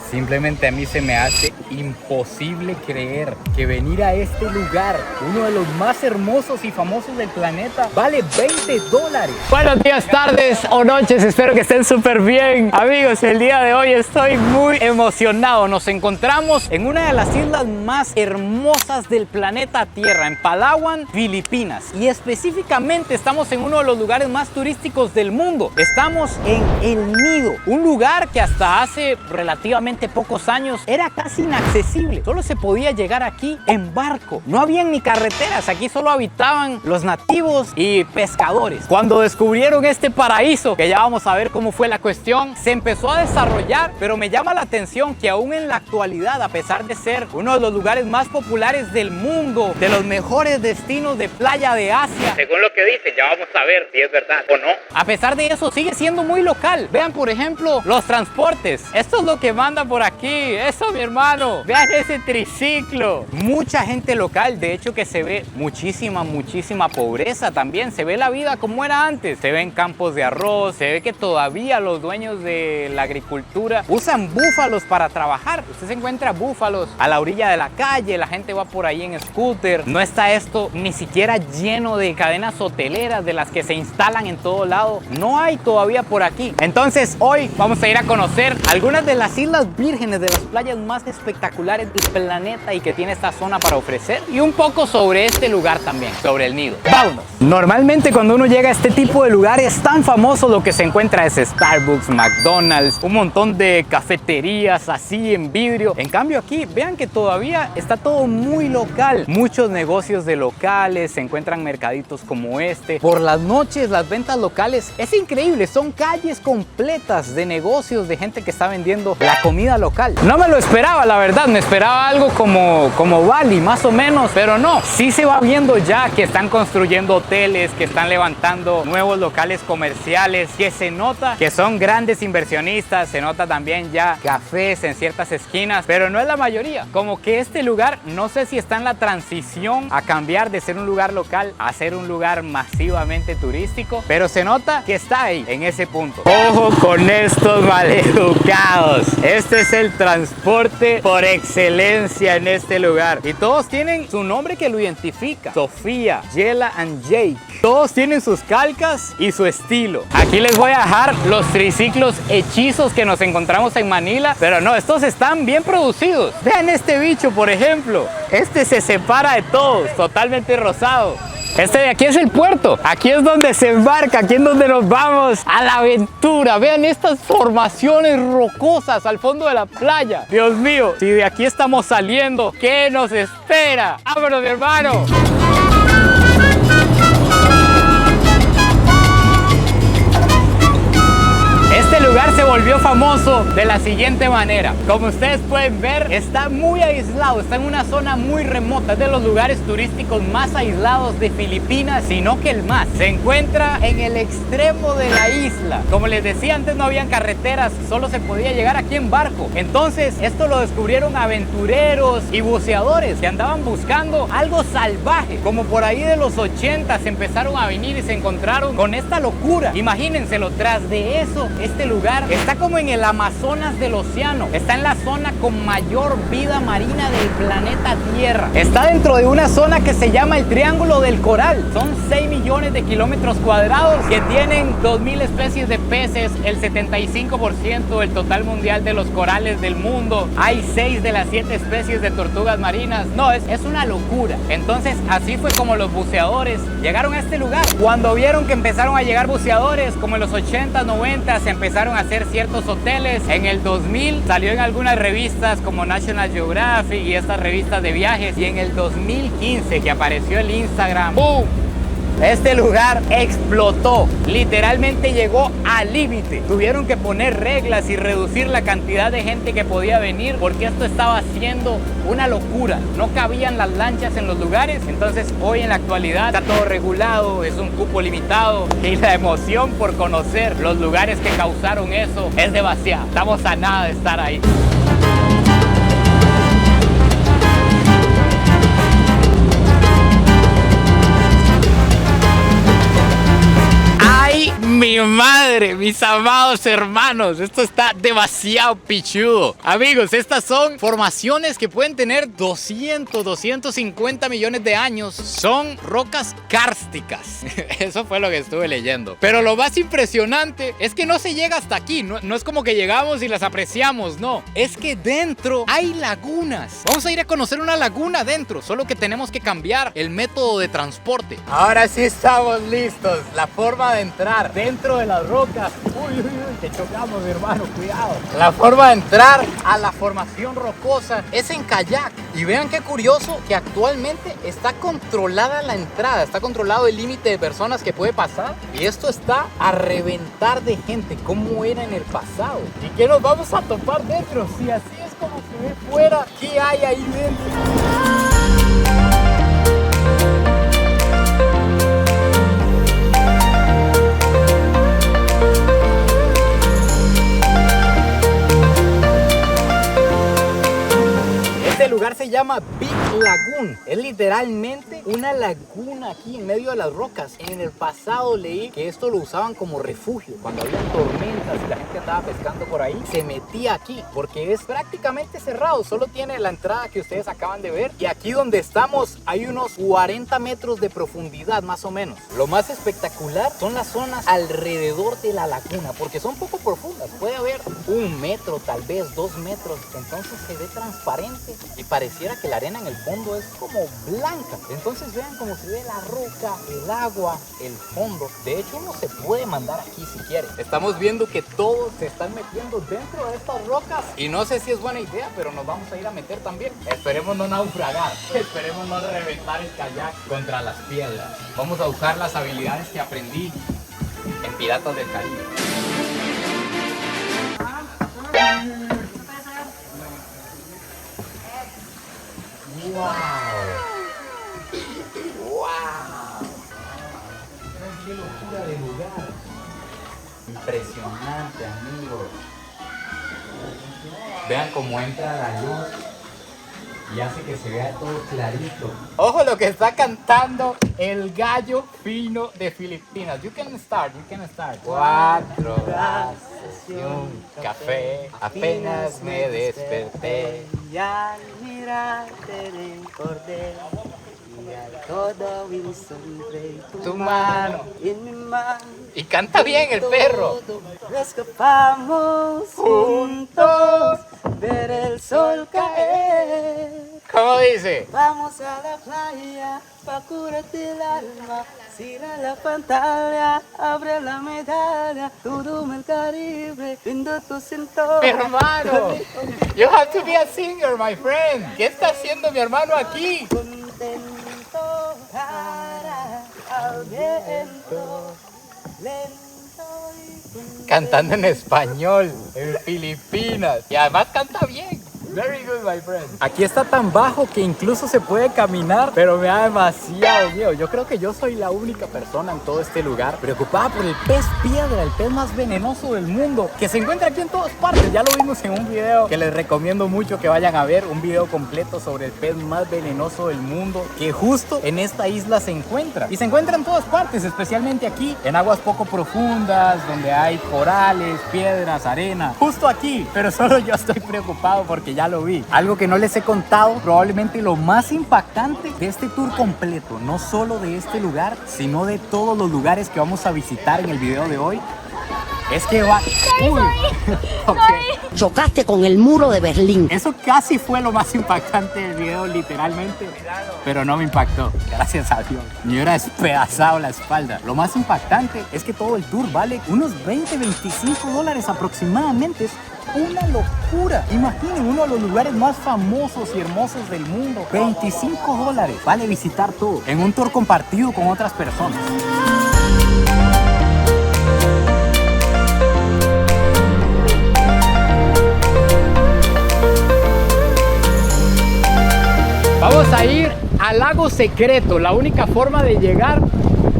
Simplemente a mí se me hace imposible creer que venir a este lugar, uno de los más hermosos y famosos del planeta, vale $20. Buenos días, tardes o noches, espero que estén súper bien. Amigos, el día de hoy estoy muy emocionado. Nos encontramos en una de las islas más hermosas del planeta Tierra, en Palawan, Filipinas. Y específicamente estamos en uno de los lugares más turísticos del mundo. Estamos en El Nido, un lugar que hasta hace relativamente pocos años era casi inaccesible. Solo se podía llegar aquí en barco. No habían ni carreteras, aquí solo habitaban los nativos y pescadores. Cuando descubrieron este paraíso, que ya vamos a ver cómo fue la cuestión, se empezó a desarrollar, pero me llama la atención que aún en la actualidad, a pesar de ser uno de los lugares más populares del mundo, de los mejores destinos de playa de Asia, Según lo que dicen, ya vamos a ver si es verdad o no. a pesar de eso sigue siendo muy local. Vean, por ejemplo, los transportes. Esto es lo que manda por aquí. Eso, mi hermano. Vean ese triciclo. Mucha gente local. De hecho que se ve muchísima pobreza también. Se ve la vida como era antes. Se ven campos de arroz. Se ve que todavía los dueños de la agricultura usan búfalos para trabajar. Usted se encuentra búfalos a la orilla de la calle. La gente va por ahí en scooter. No está esto ni siquiera lleno de cadenas hoteleras de las que se instalan en todo lado. No hay todavía por aquí. Entonces hoy vamos a ir a conocer algunas de las islas vírgenes, de las playas más espectaculares del planeta y que tiene esta zona para ofrecer, y un poco sobre este lugar también, sobre El Nido. ¡Vámonos! Normalmente cuando uno llega a este tipo de lugares tan famosos, lo que se encuentra es Starbucks, McDonald's, un montón de cafeterías así en vidrio. En cambio aquí, vean que todavía está todo muy local. Muchos negocios de locales, se encuentran mercaditos como este. Por las noches las ventas locales es increíble, son calles completas de negocios, de gente que está vendiendo la comida local. No me lo esperaba, la verdad, me esperaba algo como Bali, más o menos, pero no. Sí se va viendo ya que están construyendo hoteles, que están levantando nuevos locales comerciales, que se nota que son grandes inversionistas, se nota también ya cafés en ciertas esquinas, pero no es la mayoría. Como que este lugar, no sé si está en la transición a cambiar de ser un lugar local a ser un lugar masivamente turístico, pero se nota que está ahí, en ese punto. Ojo con estos maleducados. Este es el transporte por excelencia en este lugar. Y todos tienen su nombre que lo identifica. Sofía, Yela and Jake. Todos tienen sus calcas y su estilo. Aquí les voy a dejar los triciclos hechizos que nos encontramos en Manila. Pero no, estos están bien producidos. Vean este bicho, por ejemplo. Este se separa de todos, totalmente rosado. Este de aquí es el puerto, aquí es donde se embarca, aquí es donde nos vamos a la aventura. Vean estas formaciones rocosas al fondo de la playa. Dios mío, si de aquí estamos saliendo, ¿qué nos espera? ¡Vámonos, mi hermano! Este lugar se volvió famoso de la siguiente manera. Como ustedes pueden ver, está muy aislado, está en una zona muy remota. Es de los lugares turísticos más aislados de Filipinas, sino que el más. Se encuentra en el extremo de la isla. Como les decía, antes no habían carreteras, solo se podía llegar aquí en barco. Entonces, esto lo descubrieron aventureros y buceadores que andaban buscando algo salvaje. Como por ahí de los 80 se empezaron a venir y se encontraron con esta locura. Imagínenselo, tras de eso, este lugar está como en el Amazonas del océano. Está en la zona con mayor vida marina del planeta Tierra. Está dentro de una zona que se llama el Triángulo del Coral. Son 6 millones de kilómetros cuadrados que tienen 2.000 especies de peces, el 75% del total mundial de los corales del mundo. Hay 6 de las 7 especies de tortugas marinas. No, es una locura. Entonces así fue como los buceadores llegaron a este lugar. Cuando vieron que empezaron a llegar buceadores, como en los 80, 90, se empezaron a hacer ciertos hoteles. En el 2000 salió en algunas revistas como National Geographic y estas revistas de viajes. Y en el 2015 que apareció el Instagram, ¡boom!, este lugar explotó, literalmente llegó al límite. Tuvieron que poner reglas y reducir la cantidad de gente que podía venir porque esto estaba siendo una locura. No cabían las lanchas en los lugares. Entonces hoy en la actualidad está todo regulado, es un cupo limitado y la emoción por conocer los lugares que causaron eso es demasiada. Estamos a nada de estar ahí. Mi Mis amados hermanos, esto está demasiado pichudo. Amigos, estas son formaciones que pueden tener 200, 250 millones de años. Son rocas kársticas. Eso fue lo que estuve leyendo. Pero lo más impresionante es que no se llega hasta aquí. No es como que llegamos y las apreciamos, no. Es que dentro hay lagunas. Vamos a ir a conocer una laguna dentro, solo que tenemos que cambiar el método de transporte. Ahora sí estamos listos. La forma de entrar dentro de las rocas. Uy, te chocamos, hermano, cuidado. La forma de entrar a la formación rocosa es en kayak. Y vean qué curioso que actualmente está controlada la entrada, está controlado el límite de personas que puede pasar. Y esto está a reventar de gente, como era en el pasado. ¿Y qué nos vamos a topar dentro? Si así es como se ve fuera, ¿qué hay ahí dentro? Este lugar se llama Big Lagoon. Es literalmente una laguna aquí en medio de las rocas. En el pasado leí que esto lo usaban como refugio. Cuando había tormentas y la gente andaba pescando por ahí, se metía aquí porque es prácticamente cerrado. Solo tiene la entrada que ustedes acaban de ver. Y aquí donde estamos hay unos 40 metros de profundidad más o menos. Lo más espectacular son las zonas alrededor de la laguna porque son poco profundas. Puede haber 1 metro, tal vez 2 metros. Entonces se ve transparente y pareciera que la arena en el fondo es como blanca. Entonces vean cómo se ve la roca, el agua, el fondo. De hecho uno se puede mandar aquí si quiere. Estamos viendo que todos se están metiendo dentro de estas rocas y no sé si es buena idea, pero nos vamos a ir a meter también. Esperemos no naufragar, esperemos no reventar el kayak contra las piedras. Vamos a usar las habilidades que aprendí en Piratas del Caribe. ¡Wow! ¡Wow! ¡Qué locura de lugar! Impresionante, amigos. Vean cómo entra la luz y hace que se vea todo clarito. Ojo lo que está cantando el gallo fino de Filipinas. You can start. 4 tazas y un café. Apenas me desperté. Y al mirarte recordé y al todo Wilson Tu mano. en mi mano. Y canta bien el perro. Escapamos juntos, ver el sol caer. ¿Cómo dice? Vamos a la playa pa' curarte el alma. Cierra la pantalla, abre la medalla. Todo el Caribe, viendo tu centro. Hermano, you have to be a singer, my friend. ¿Qué está haciendo mi hermano aquí? Contento, cara al viento, lento y contento. Cantando en español, en Filipinas. Y además canta bien. Very good, my friend. Aquí está tan bajo que incluso se puede caminar, pero me da demasiado miedo. Yo creo que yo soy la única persona en todo este lugar preocupada por el pez piedra, el pez más venenoso del mundo, que se encuentra aquí en todas partes. Ya lo vimos en un video que les recomiendo mucho que vayan a ver, un video completo sobre el pez más venenoso del mundo, que justo en esta isla se encuentra. Y se encuentra en todas partes, especialmente aquí, en aguas poco profundas, donde hay corales, piedras, arena. Justo aquí, pero solo yo estoy preocupado porque ya lo vi. Algo que no les he contado, probablemente lo más impactante de este tour completo, no solo de este lugar, sino de todos los lugares que vamos a visitar en el video de hoy, es que va... Uy. Okay. Chocaste con el muro de Berlín. Eso casi fue lo más impactante del video, literalmente, pero no me impactó, gracias a Dios. Me hubiera despedazado la espalda. Lo más impactante es que todo el tour vale unos $20-25 aproximadamente. Es una locura. Imaginen, uno de los lugares más famosos y hermosos del mundo. $25 vale visitar todo en un tour compartido con otras personas. Vamos a ir al lago secreto. La única forma de llegar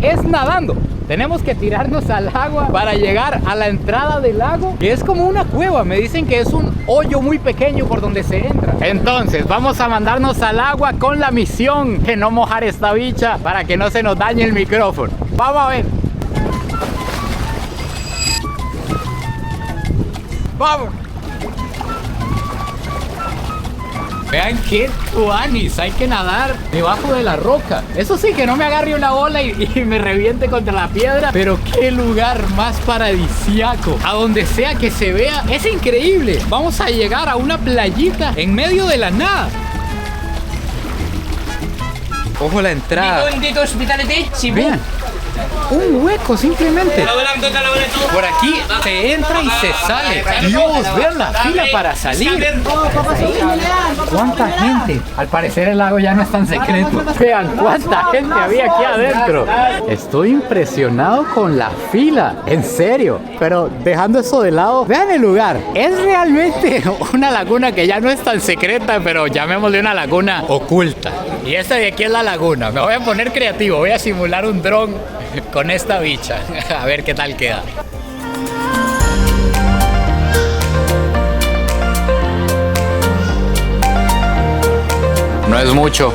es nadando. Tenemos que tirarnos al agua para llegar a la entrada del lago, que es como una cueva. Me dicen que es un hoyo muy pequeño por donde se entra. Entonces vamos a mandarnos al agua con la misión de no mojar esta bicha para que no se nos dañe el micrófono. Vamos a ver. ¡Vamos! Vean qué tuanis, hay que nadar debajo de la roca. Eso sí, que no me agarre una ola y me reviente contra la piedra. Pero qué lugar más paradisiaco. A donde sea que se vea, es increíble. Vamos a llegar a una playita en medio de la nada. Ojo la entrada. Vean, un hueco simplemente. Por aquí se entra y se sale. Dios, vean la fila para salir. ¿Cuánta gente? Al parecer el lago ya no es tan secreto. Vean cuánta gente había aquí adentro. Estoy impresionado con la fila. En serio. Pero dejando eso de lado, vean el lugar. Es realmente una laguna que ya no es tan secreta, pero llamémosle una laguna oculta. Y esta de aquí es la laguna. Me voy a poner creativo. Voy a simular un dron con esta bicha. A ver qué tal queda. No es mucho,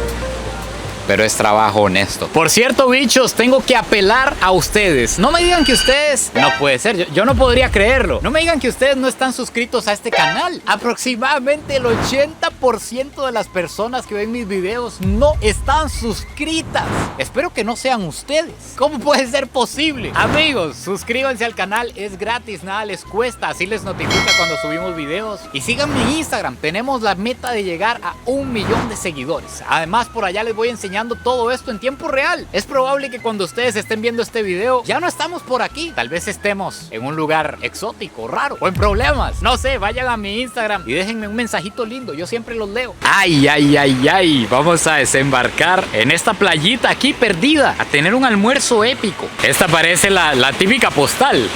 pero es trabajo honesto. Por cierto, bichos, tengo que apelar a ustedes. No me digan que ustedes... No puede ser, yo no podría creerlo. No me digan que ustedes no están suscritos a este canal. Aproximadamente el 80% de las personas que ven mis videos no están suscritas. Espero que no sean ustedes. ¿Cómo puede ser posible? Amigos, suscríbanse al canal, es gratis, nada les cuesta. Así les notifica cuando subimos videos. Y síganme en Instagram, tenemos la meta de llegar a 1 millón de seguidores. Además, por allá les voy enseñando todo esto en tiempo real. Es probable que cuando ustedes estén viendo este video ya no estamos por aquí. Tal vez estemos en un lugar exótico, raro o en problemas. No sé, vayan a mi Instagram y déjenme un mensajito lindo. Yo siempre los leo. Ay, ay, ay, ay. Vamos a desembarcar en esta playita aquí perdida a tener un almuerzo épico. Esta parece la típica postal.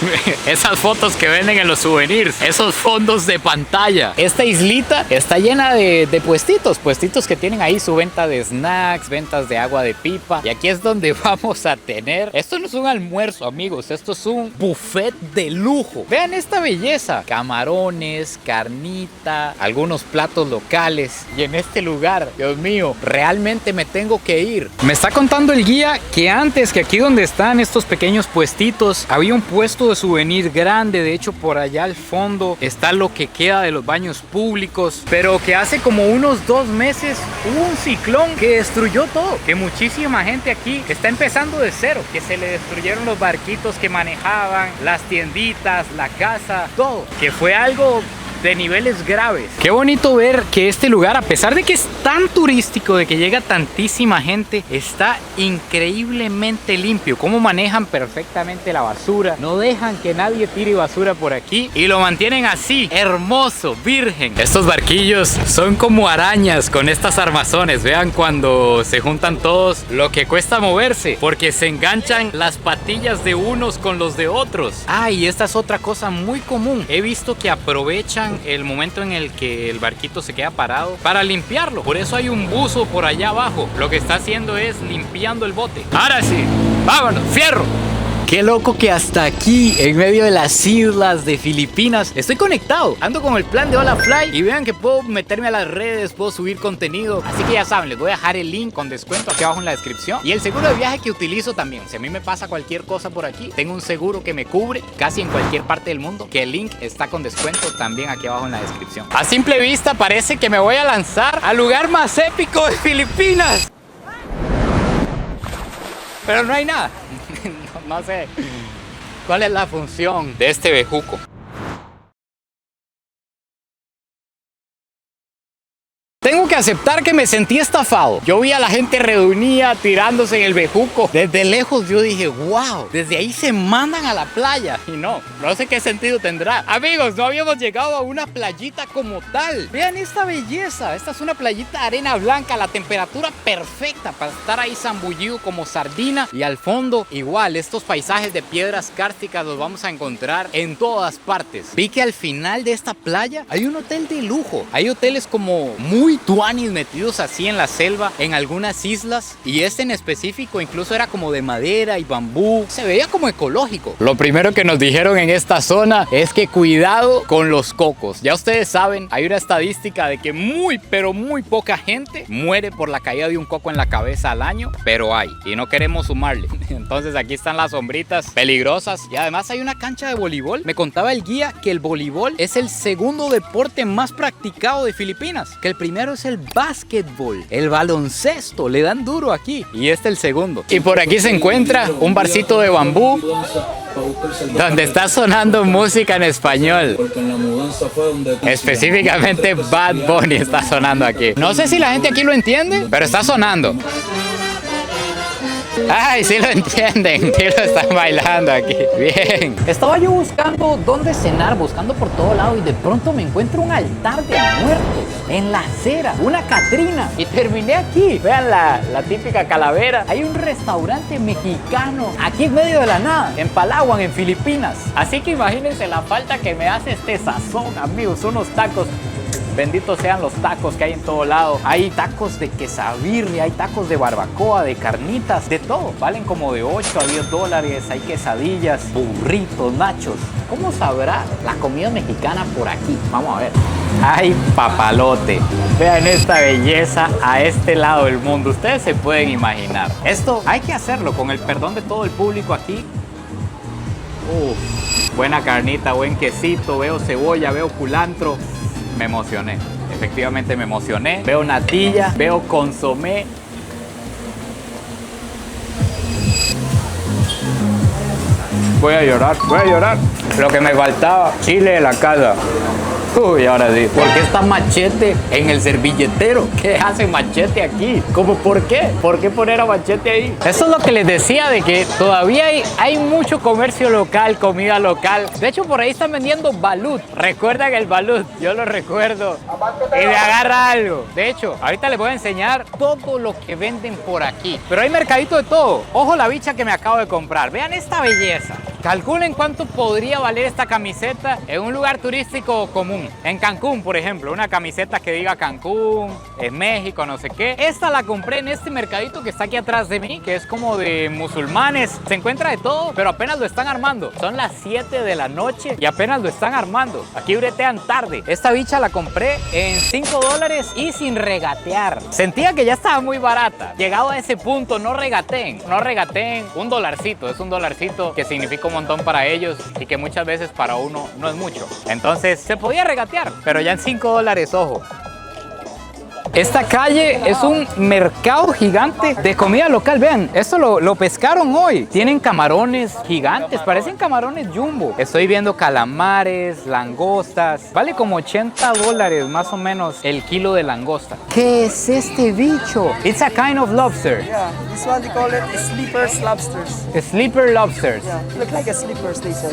Esas fotos que venden en los souvenirs. Esos fondos de pantalla. Esta islita está llena de puestitos que tienen ahí su venta de snacks, ventas de agua de pipa. Y aquí es donde vamos a tener... Esto no es un almuerzo, amigos. Esto es un buffet de lujo. Vean esta belleza. Camarones, carnita, algunos platos locales. Y en este lugar, Dios mío, realmente me tengo que ir. Me está contando el guía que antes, que aquí donde están estos pequeños puestitos, había un puesto de souvenir grande. De hecho, por allá al fondo está lo que queda de los baños públicos. Pero que hace como unos 2 meses hubo un ciclón que destruyó todo. Que muchísima gente aquí está empezando de cero, que se le destruyeron los barquitos que manejaban, las tienditas, la casa, todo, que fue algo de niveles graves. Qué bonito ver que este lugar, a pesar de que es tan turístico, de que llega tantísima gente, está increíblemente limpio. Cómo manejan perfectamente la basura, no dejan que nadie tire basura por aquí y lo mantienen así, hermoso, virgen. Estos barquillos son como arañas con estas armazones. Vean cuando se juntan todos lo que cuesta moverse, porque se enganchan las patillas de unos con los de otros. Ah, y esta es otra cosa muy común. He visto que aprovechan el momento en el que el barquito se queda parado para limpiarlo. Por eso hay un buzo por allá abajo. Lo que está haciendo es limpiando el bote. Ahora sí, vámonos, fierro. Qué loco que hasta aquí, en medio de las islas de Filipinas, estoy conectado. Ando con el plan de Hola Fly y vean que puedo meterme a las redes, puedo subir contenido. Así que ya saben, les voy a dejar el link con descuento aquí abajo en la descripción. Y el seguro de viaje que utilizo también. Si a mí me pasa cualquier cosa por aquí, tengo un seguro que me cubre casi en cualquier parte del mundo, que el link está con descuento también aquí abajo en la descripción. A simple vista parece que me voy a lanzar al lugar más épico de Filipinas. Pero no hay nada. No sé cuál es la función de este bejuco. Tengo que aceptar que me sentí estafado. Yo vi a la gente reunida tirándose en el bejuco. Desde lejos yo dije, wow, desde ahí se mandan a la playa. Y no sé qué sentido tendrá. Amigos, no habíamos llegado a una playita como tal. Vean esta belleza. Esta es una playita de arena blanca, la temperatura perfecta para estar ahí zambullido como sardina. Y al fondo, igual, estos paisajes de piedras kársticas los vamos a encontrar en todas partes. Vi que al final de esta playa hay un hotel de lujo. Hay hoteles como muy muy tuanis metidos así en la selva, en algunas islas. Y este en específico incluso era como de madera y bambú. Se veía como ecológico. Lo primero que nos dijeron en esta zona es que cuidado con los cocos. Ya ustedes saben, hay una estadística de que muy, pero muy poca gente muere por la caída de un coco en la cabeza al año. Pero hay, y no queremos sumarle. Entonces aquí están las sombritas peligrosas. Y además hay una cancha de voleibol. Me contaba el guía que el voleibol es el segundo deporte más practicado de Filipinas. Que el primero es el básquetbol, el baloncesto. Le dan duro aquí. Y este el segundo. Y por aquí se encuentra un barcito de bambú donde está sonando música en español. Específicamente Bad Bunny está sonando aquí. No sé si la gente aquí lo entiende, pero está sonando. Ay, sí lo entienden, sí lo están bailando aquí. Bien. Estaba yo buscando dónde cenar, buscando por todo lado, y de pronto me encuentro un altar de muertos en la acera, una Catrina, y terminé aquí. Vean la típica calavera. Hay un restaurante mexicano aquí en medio de la nada, en Palawan, en Filipinas. Así que imagínense la falta que me hace este sazón, amigos. Unos tacos. Benditos sean los tacos que hay en todo lado. Hay tacos de quesabirria, hay tacos de barbacoa, de carnitas, de todo. Valen como de 8 a 10 dólares. Hay quesadillas, burritos, nachos. ¿Cómo sabrá la comida mexicana por aquí? Vamos a ver. Hay papalote. Vean esta belleza a este lado del mundo. Ustedes se pueden imaginar. Esto hay que hacerlo con el perdón de todo el público aquí. Buena carnita, buen quesito. Veo cebolla, veo culantro. Me emocioné, efectivamente me emocioné. Veo natilla, veo consomé. Voy a llorar, voy a llorar. Lo que me faltaba, chile de la casa. Uy, ahora sí. ¿Por qué está Machete en el servilletero? ¿Qué hace Machete aquí? ¿Cómo por qué? ¿Por qué poner a Machete ahí? Eso es lo que les decía, de que todavía hay mucho comercio local, comida local. De hecho, por ahí están vendiendo balut. ¿Recuerdan el balut? Yo lo recuerdo. Y me agarra algo. De hecho, ahorita les voy a enseñar todo lo que venden por aquí. Pero hay mercadito de todo. Ojo la bicha que me acabo de comprar. Vean esta belleza. Calculen cuánto podría valer esta camiseta en un lugar turístico común. En Cancún, por ejemplo, una camiseta que diga Cancún, en México, no sé qué. Esta la compré en este mercadito que está aquí atrás de mí, que es como de musulmanes. Se encuentra de todo, pero apenas lo están armando. Son las 7 de la noche y apenas lo están armando. Aquí bretean tarde. Esta bicha la compré en 5 dólares y sin regatear. Sentía que ya estaba muy barata. Llegado a ese punto, no regateen. No regateen un dolarcito. Es un dolarcito que significa un montón para ellos y que muchas veces para uno no es mucho. Entonces se podía regatear, pero ya en 5 dólares, ojo. Esta calle es un mercado gigante de comida local. Vean, esto lo pescaron hoy. Tienen camarones gigantes, parecen camarones jumbo. Estoy viendo calamares, langostas. Vale como 80 dólares más o menos el kilo de langosta. ¿Qué es este bicho? It's a kind of lobster. Yeah, this one they call it sleepers lobsters. Sleeper lobsters. Yeah, look like a sleepers, they said.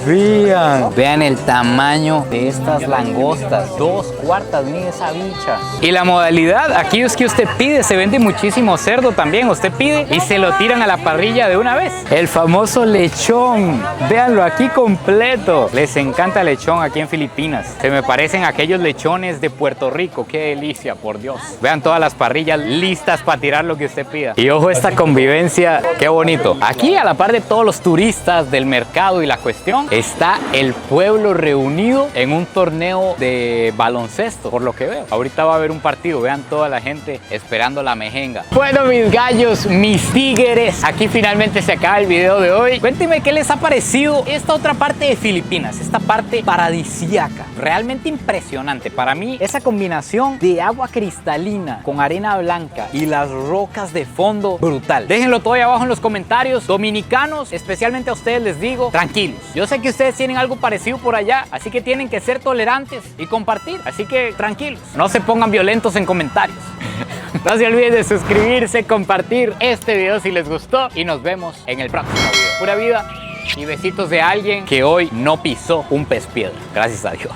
Vean el tamaño de estas langostas. 2/4 mide esa bicha. Y la modalidad aquí es que usted pide, se vende muchísimo cerdo también. Usted pide y se lo tiran a la parrilla de una vez. El famoso lechón. Véanlo aquí completo. Les encanta el lechón aquí en Filipinas. Se me parecen aquellos lechones de Puerto Rico. Qué delicia, por Dios. Vean todas las parrillas listas para tirar lo que usted pida. Y ojo esta convivencia. Qué bonito. Aquí, a la par de todos los turistas del mercado y la cuestión, está el pueblo reunido en un torneo de baloncesto, por lo que veo. Ahorita va a haber un partido, vean toda la gente esperando la mejenga. Bueno, mis gallos, mis tigres, aquí finalmente se acaba el video de hoy. Cuéntenme qué les ha parecido esta otra parte de Filipinas, esta parte paradisíaca, realmente impresionante. Para mí, esa combinación de agua cristalina con arena blanca y las rocas de fondo, brutal. Déjenlo todo ahí abajo en los comentarios. Dominicanos, especialmente a ustedes les digo, tranquilos. Yo sé que ustedes tienen algo parecido por allá, así que tienen que ser tolerantes y compartir. Así que tranquilos, no se pongan violentos en comentarios. No se olviden de suscribirse, compartir este video si les gustó y nos vemos en el próximo video. Pura vida y besitos de alguien que hoy no pisó un pez piedra. Gracias a Dios.